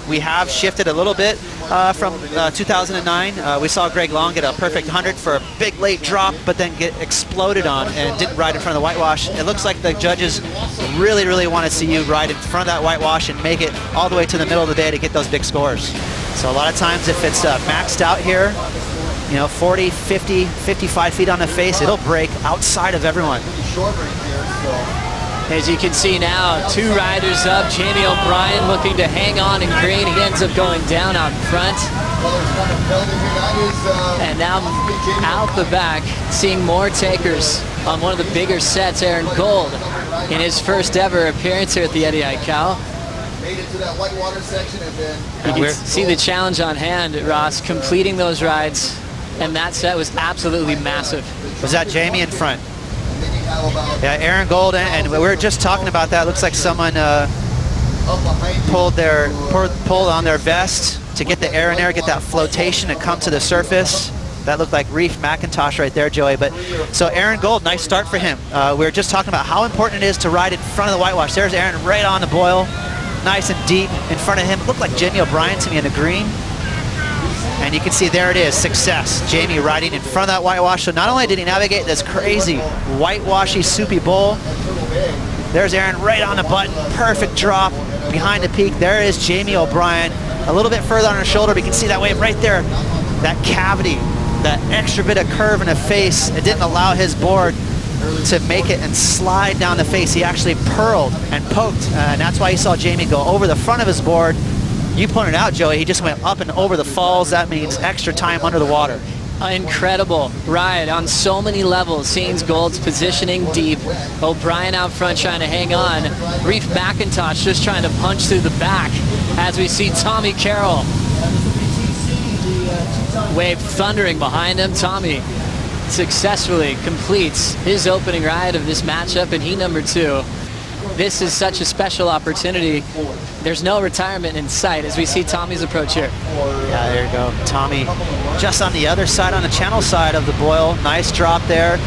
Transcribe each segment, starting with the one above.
We have shifted a little bit from 2009. We saw Greg Long get a perfect 100 for a big late drop, but then get exploded on and didn't ride in front of the whitewash. It looks like the judges really, really want to see you ride in front of that whitewash and make it all the way to the middle of the day to get those big scores. So a lot of times if it's maxed out here, you know, 40, 50, 55 feet on the face, it'll break outside of everyone. As you can see now, two riders up. Jamie O'Brien looking to hang on in green. He ends up going down out front. And now out the back, seeing more takers on one of the bigger sets, Aaron Gold, in his first ever appearance here at the Eddie Aikau. You can see the challenge on hand, Ross, completing those rides, and that set was absolutely massive. Was that Jamie in front? Yeah, Aaron Gold, and we were just talking about that. Looks like someone pulled on their vest to get the air in there, get that flotation and come to the surface. That looked like Reef McIntosh right there, Joey. But so Aaron Gold, nice start for him. We were just talking about how important it is to ride in front of the whitewash. There's Aaron right on the boil, nice and deep in front of him. It looked like Jamie O'Brien to me in the green. And you can see there it is, success. Jamie riding in front of that whitewash. So not only did he navigate this crazy whitewashy soupy bowl, there's Aaron right on the button, perfect drop behind the peak. There is Jamie O'Brien, a little bit further on her shoulder, but you can see that wave right there, that cavity, that extra bit of curve in the face. It didn't allow his board to make it and slide down the face. He actually purled and poked, and that's why you saw Jamie go over the front of his board. You pointed out, Joey, he just went up and over the falls. That means extra time under the water. Incredible ride on so many levels. Seeing Gold's positioning deep. O'Brien out front trying to hang on. Reef McIntosh just trying to punch through the back as we see Tommy Carroll. Wave thundering behind him. Tommy successfully completes his opening ride of this matchup, and he number 2. This is such a special opportunity. There's no retirement in sight as we see Tommy's approach here. Yeah, there you go. Tommy just on the other side, on the channel side of the boil. Nice drop there.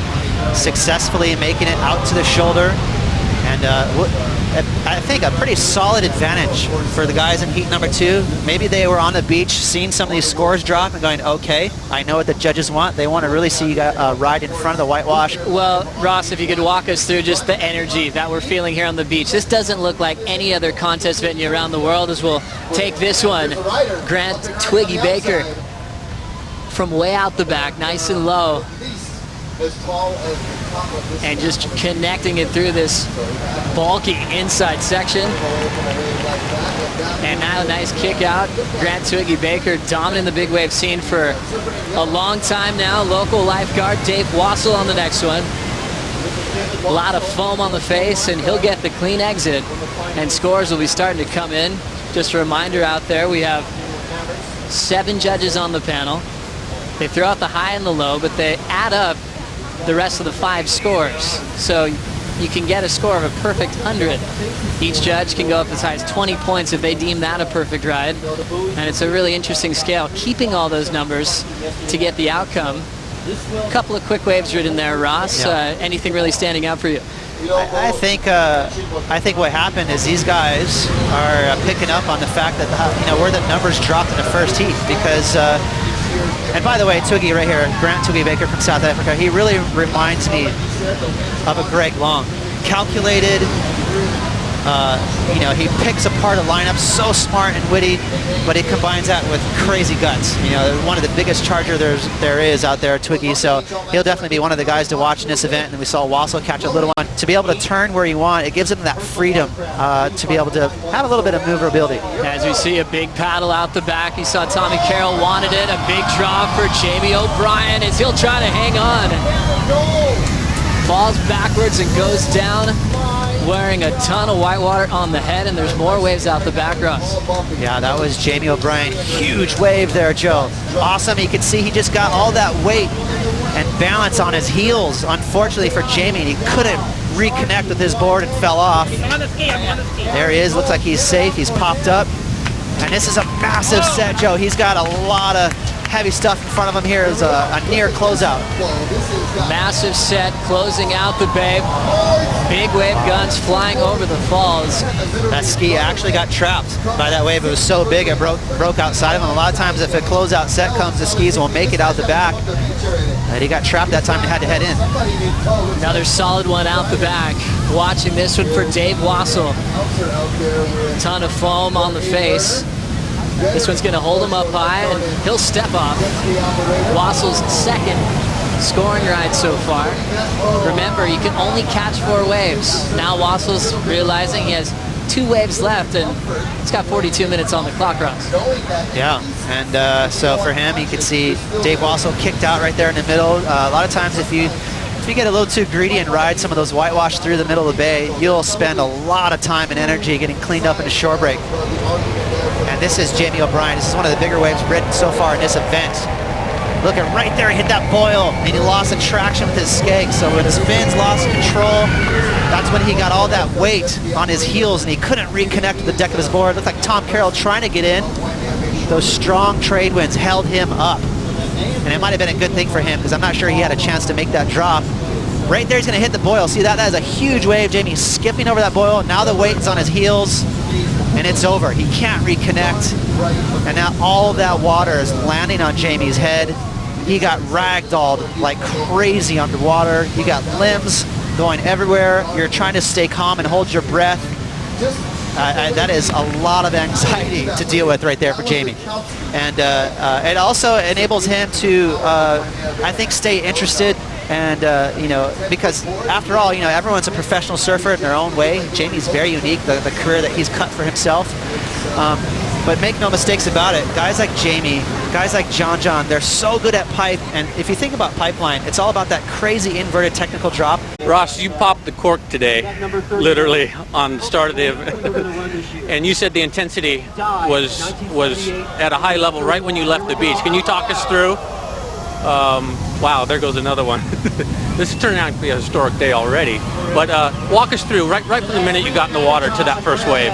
Successfully making it out to the shoulder. And I think a pretty solid advantage for the guys in heat number 2. Maybe they were on the beach, seeing some of these scores drop and going, okay, I know what the judges want. They want to really see you ride in front of the whitewash. Well, Ross, if you could walk us through just the energy that we're feeling here on the beach. This doesn't look like any other contest venue around the world, as we'll take this one. Grant Twiggy Baker from way out the back, nice and low. And just connecting it through this bulky inside section. And now a nice kick out. Grant Twiggy Baker dominating the big wave scene for a long time now. Local lifeguard Dave Wassel on the next one. A lot of foam on the face, and he'll get the clean exit. And scores will be starting to come in. Just a reminder out there, we have 7 judges on the panel. They throw out the high and the low, but they add up the rest of the 5 scores. So you can get a score of a perfect 100. Each judge can go up as high as 20 points if they deem that a perfect ride. And it's a really interesting scale, keeping all those numbers to get the outcome. A couple of quick waves ridden there, Ross. Yeah. Anything really standing out for you? I think what happened is these guys are picking up on the fact that where the numbers dropped in the first heat, because and by the way, Twiggy right here, Grant Twiggy Baker from South Africa, he really reminds me of a Greg Long. Calculated, he picks apart a lineup, so smart and witty, but he combines that with crazy guts. One of the biggest charger there is out there, Twiggy, so he'll definitely be one of the guys to watch in this event. And we saw Wassel catch a little one. To be able to turn where you want, it gives him that freedom to be able to have a little bit of maneuverability. As we see a big paddle out the back, you saw Tommy Carroll wanted it. A big draw for Jamie O'Brien as he'll try to hang on. Falls backwards and goes down, wearing a ton of whitewater on the head, and there's more waves out the back, Ross. Yeah, that was Jamie O'Brien. Huge wave there, Joe. Awesome. You can see he just got all that weight and balance on his heels. Unfortunately for Jamie, he couldn't reconnect with his board and fell off. There he is. Looks like he's safe. He's popped up. And this is a massive set, Joe. He's got a lot of heavy stuff in front of him here is a near closeout. Massive set closing out the bay. Big wave guns flying over the falls. That ski actually got trapped by that wave. It was so big it broke outside of him. A lot of times if a closeout set comes, the skis won't make it out the back. And he got trapped that time and had to head in. Another solid one out the back. Watching this one for Dave Wassel. Ton of foam on the face. This one's going to hold him up high, and he'll step off. Wassel's second scoring ride so far. Remember, you can only catch 4 waves. Now Wassel's realizing he has 2 waves left, and he's got 42 minutes on the clock, Ross. Yeah, and so for him, you can see Dave Wassel kicked out right there in the middle. A lot of times if you get a little too greedy and ride some of those whitewash through the middle of the bay, you'll spend a lot of time and energy getting cleaned up in a shore break. And this is Jamie O'Brien. This is one of the bigger waves ridden so far in this event. Look at right there, he hit that boil, and he lost the traction with his skeg. So when his fins lost control, that's when he got all that weight on his heels, and he couldn't reconnect with the deck of his board. It looked like Tom Carroll trying to get in. Those strong trade winds held him up. And it might have been a good thing for him, because I'm not sure he had a chance to make that drop. Right there, he's going to hit the boil. See, that is a huge wave. Jamie's skipping over that boil. Now the weight's on his heels, and it's over. He can't reconnect. And now all of that water is landing on Jamie's head. He got ragdolled like crazy underwater. You got limbs going everywhere. You're trying to stay calm and hold your breath. That is a lot of anxiety to deal with right there for Jamie. And it also enables him to, I think, stay interested. And, you know, because after all, you know, everyone's a professional surfer in their own way. Jamie's very unique, the career that he's cut for himself. But make no mistakes about it, guys like Jamie, guys like John, they're so good at pipe. And if you think about pipeline, it's all about that crazy inverted technical drop. Ross, you popped the cork today, literally, on the start of the event. And you said the intensity was at a high level right when you left the beach. Can you talk us through? Wow, there goes another one. This is turning out to be a historic day already. But walk us through, right from the minute you got in the water to that first wave.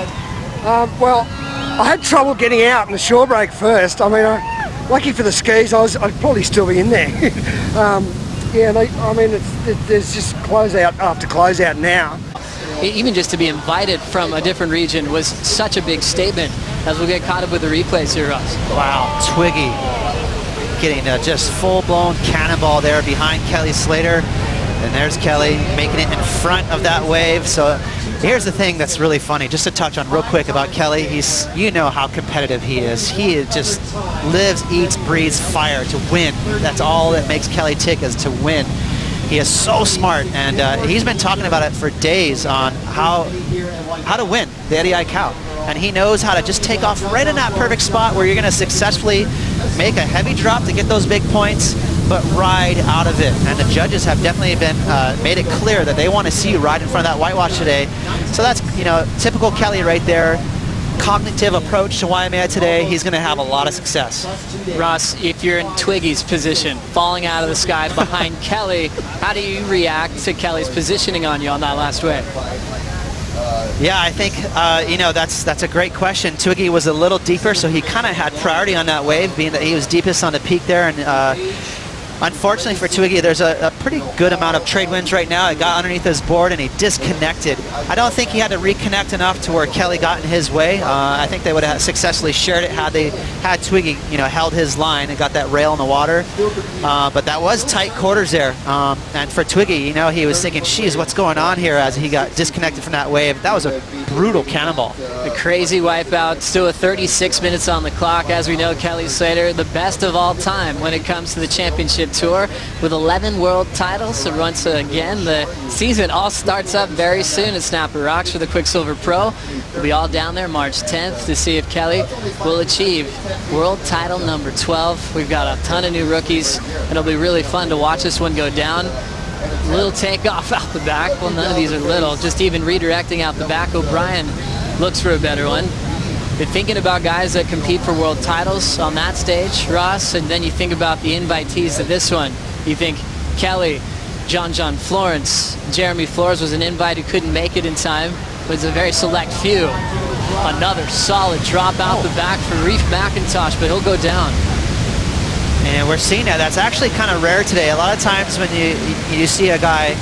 Well, I had trouble getting out in the shore break first. I mean, lucky for the skis, I'd probably still be in there. Yeah, I mean, there's just closeout after closeout now. Even just to be invited from a different region was such a big statement, as we'll get caught up with the replays here, Russ. Wow, Twiggy getting a just full-blown cannonball there behind Kelly Slater. And there's Kelly making it in front of that wave. So here's the thing that's really funny, just to touch on real quick about Kelly. You know how competitive he is. He just lives, eats, breathes fire to win. That's all that makes Kelly tick, is to win. He is so smart, and he's been talking about it for days on how to win the Eddie Aikau. And he knows how to just take off right in that perfect spot where you're going to successfully make a heavy drop to get those big points, but ride out of it. And the judges have definitely been made it clear that they want to see you ride in front of that whitewash today. So that's, you know, typical Kelly right there. Cognitive approach to Waimea today. He's going to have a lot of success. Ross, if you're in Twiggy's position, falling out of the sky behind Kelly, how do you react to Kelly's positioning on you on that last wave? Yeah, I think, you know, that's a great question. Twiggy was a little deeper, so he kind of had priority on that wave, being that he was deepest on the peak there. And unfortunately for Twiggy, there's a pretty good amount of trade winds right now. It got underneath his board and he disconnected. I don't think he had to reconnect enough to where Kelly got in his way. I think they would have successfully shared it had Twiggy, you know, held his line and got that rail in the water. But that was tight quarters there. And for Twiggy, you know, he was thinking, geez, what's going on here, as he got disconnected from that wave. That was a brutal cannonball. A crazy wipeout, still with 36 minutes on the clock. As we know, Kelly Slater, the best of all time when it comes to the championship tour, with 11 world titles. So once again, the season all starts up very soon at Snapper Rocks for the Quiksilver Pro. We'll be all down there March 10th to see if Kelly will achieve world title number 12. We've got a ton of new rookies. It'll be really fun to watch this one go down. Little takeoff out the back. Well, none of these are little. Just even redirecting out the back. O'Brien looks for a better one. You're thinking about guys that compete for world titles on that stage, Ross, and then you think about the invitees to this one. You think Kelly, John Florence, Jeremy Flores was an invite who couldn't make it in time, but it's a very select few. Another solid drop out the back for Reef McIntosh, but he'll go down. And we're seeing that. That's actually kind of rare today. A lot of times when you see a guy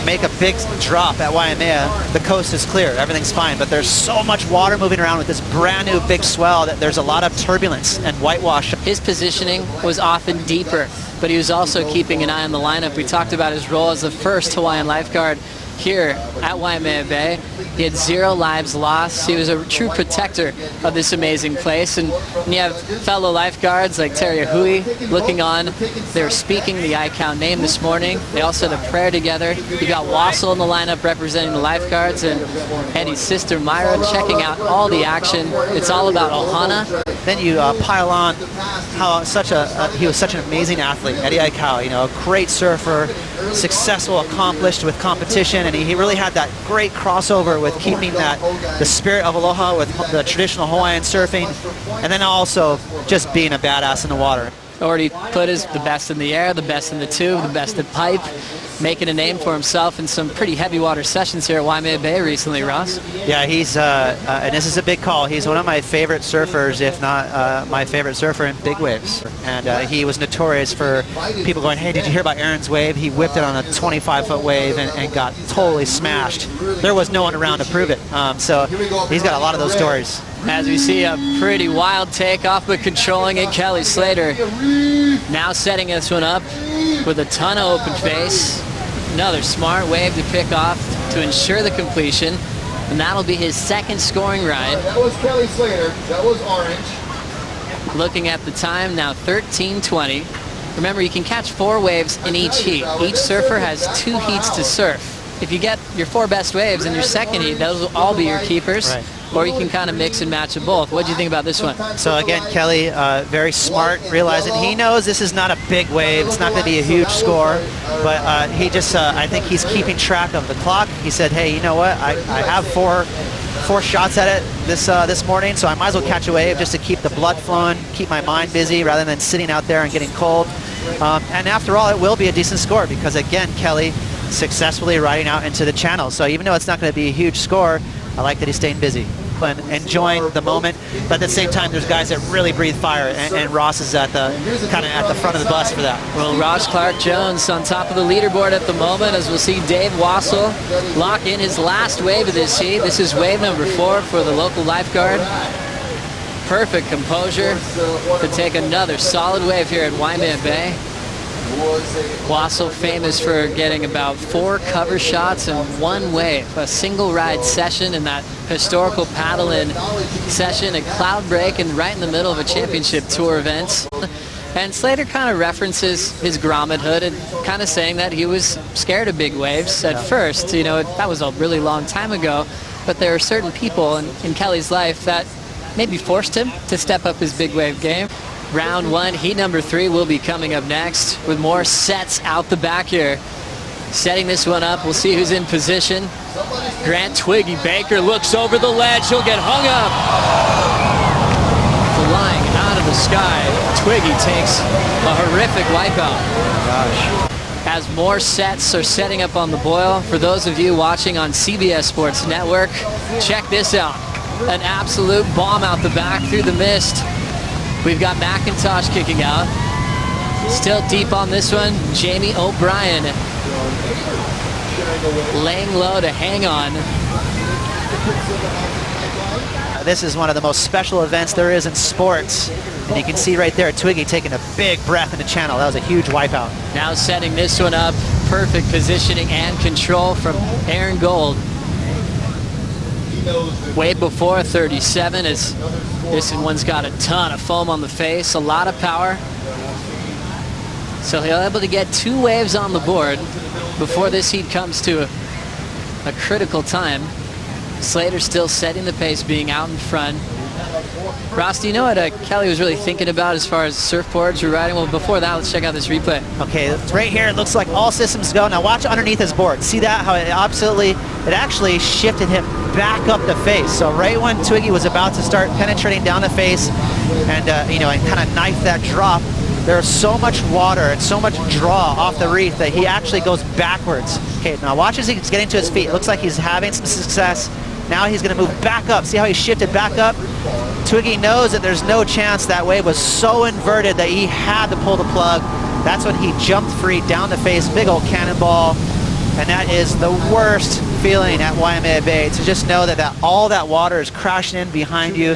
make a big drop at Waimea, the coast is clear, everything's fine. But there's so much water moving around with this brand new big swell that there's a lot of turbulence and whitewash. His positioning was often deeper, but he was also keeping an eye on the lineup. We talked about his role as the first Hawaiian lifeguard here at Waimea Bay. He had 0 lives lost. He was a true protector of this amazing place. And you have fellow lifeguards like Terry Hui looking on. They were speaking the Aikau name this morning. They also had a prayer together. You got Wassel in the lineup representing the lifeguards, and Eddie's sister Myra checking out all the action. It's all about Ohana. Then you pile on how he was such an amazing athlete, Eddie Aikau, a great surfer, successful, accomplished with competition, and he really had that great crossover with keeping the spirit of aloha with the traditional Hawaiian surfing, and then also just being a badass in the water. Already put the best in the air, the best in the tube, the best at pipe, making a name for himself in some pretty heavy water sessions here at Waimea Bay recently, Ross. Yeah, he's, and this is a big call, he's one of my favorite surfers, if not my favorite surfer in big waves. And he was notorious for people going, hey, did you hear about Aaron's wave? He whipped it on a 25-foot wave and got totally smashed. There was no one around to prove it. So he's got a lot of those stories. As we see a pretty wild takeoff, but controlling it, Kelly Slater now setting this one up with a ton of open face. Another smart wave to pick off to ensure the completion, and that'll be his second scoring ride. That was Kelly Slater. That was orange. Looking at the time now, 13:20. Remember, you can catch 4 waves in each heat. Each surfer has 2 heats to surf. If you get your 4 best waves in your second heat, those will all be your keepers. Right. Or you can kind of mix and match of both. What do you think about this one? So again, Kelly, very smart, realizing he knows this is not a big wave. It's not going to be a huge score, but he just, I think he's keeping track of the clock. He said, hey, you know what? I have four shots at it this morning, so I might as well catch a wave just to keep the blood flowing, keep my mind busy rather than sitting out there and getting cold. And after all, it will be a decent score because, again, Kelly successfully riding out into the channel. So even though it's not going to be a huge score, I like that he's staying busy and enjoying the moment, but at the same time there's guys that really breathe fire, and Ross is at the front of the bus for that. Well, Ross Clark-Jones on top of the leaderboard at the moment, as we'll see Dave Wassel lock in his last wave of this heat. This is wave number 4 for the local lifeguard. Perfect composure to take another solid wave here at Waimea Bay. Wassel famous for getting about 4 cover shots in 1 wave, a single ride session in that historical paddle-in session at Cloud Break and right in the middle of a championship tour event. And Slater kind of references his grommethood and kind of saying that he was scared of big waves at first. That was a really long time ago, but there are certain people in Kelly's life that maybe forced him to step up his big wave game. Round 1, heat number 3 will be coming up next with more sets out the back here. Setting this one up, we'll see who's in position. Grant Twiggy Baker looks over the ledge, he'll get hung up. Flying out of the sky, Twiggy takes a horrific wipeout. Gosh. As more sets are setting up on the boil, for those of you watching on CBS Sports Network, check this out. An absolute bomb out the back through the mist. We've got McIntosh kicking out. Still deep on this one, Jamie O'Brien laying low to hang on. This is one of the most special events there is in sports. And you can see right there Twiggy taking a big breath in the channel. That was a huge wipeout. Now setting this one up, perfect positioning and control from Aaron Gold. Way before 37, as this one's got a ton of foam on the face, a lot of power. So he'll be able to get 2 waves on the board before this heat comes to a critical time. Slater still setting the pace, being out in front. Ross, do you know what Kelly was really thinking about as far as surfboards you're riding? Well, before that, let's check out this replay. Okay, it's right here. It looks like all systems go. Now watch underneath his board. See that? How it actually shifted him back up the face. So right when Twiggy was about to start penetrating down the face and and kind of knife that drop, there's so much water and so much draw off the reef that he actually goes backwards. Okay, now watch as he's getting to his feet. It looks like he's having some success Now he's going to move back up. See how he shifted back up? Twiggy knows that there's no chance. That wave was so inverted that he had to pull the plug. That's when he jumped free down the face, big old cannonball. And that is the worst feeling at Waimea Bay, to just know that all that water is crashing in behind you.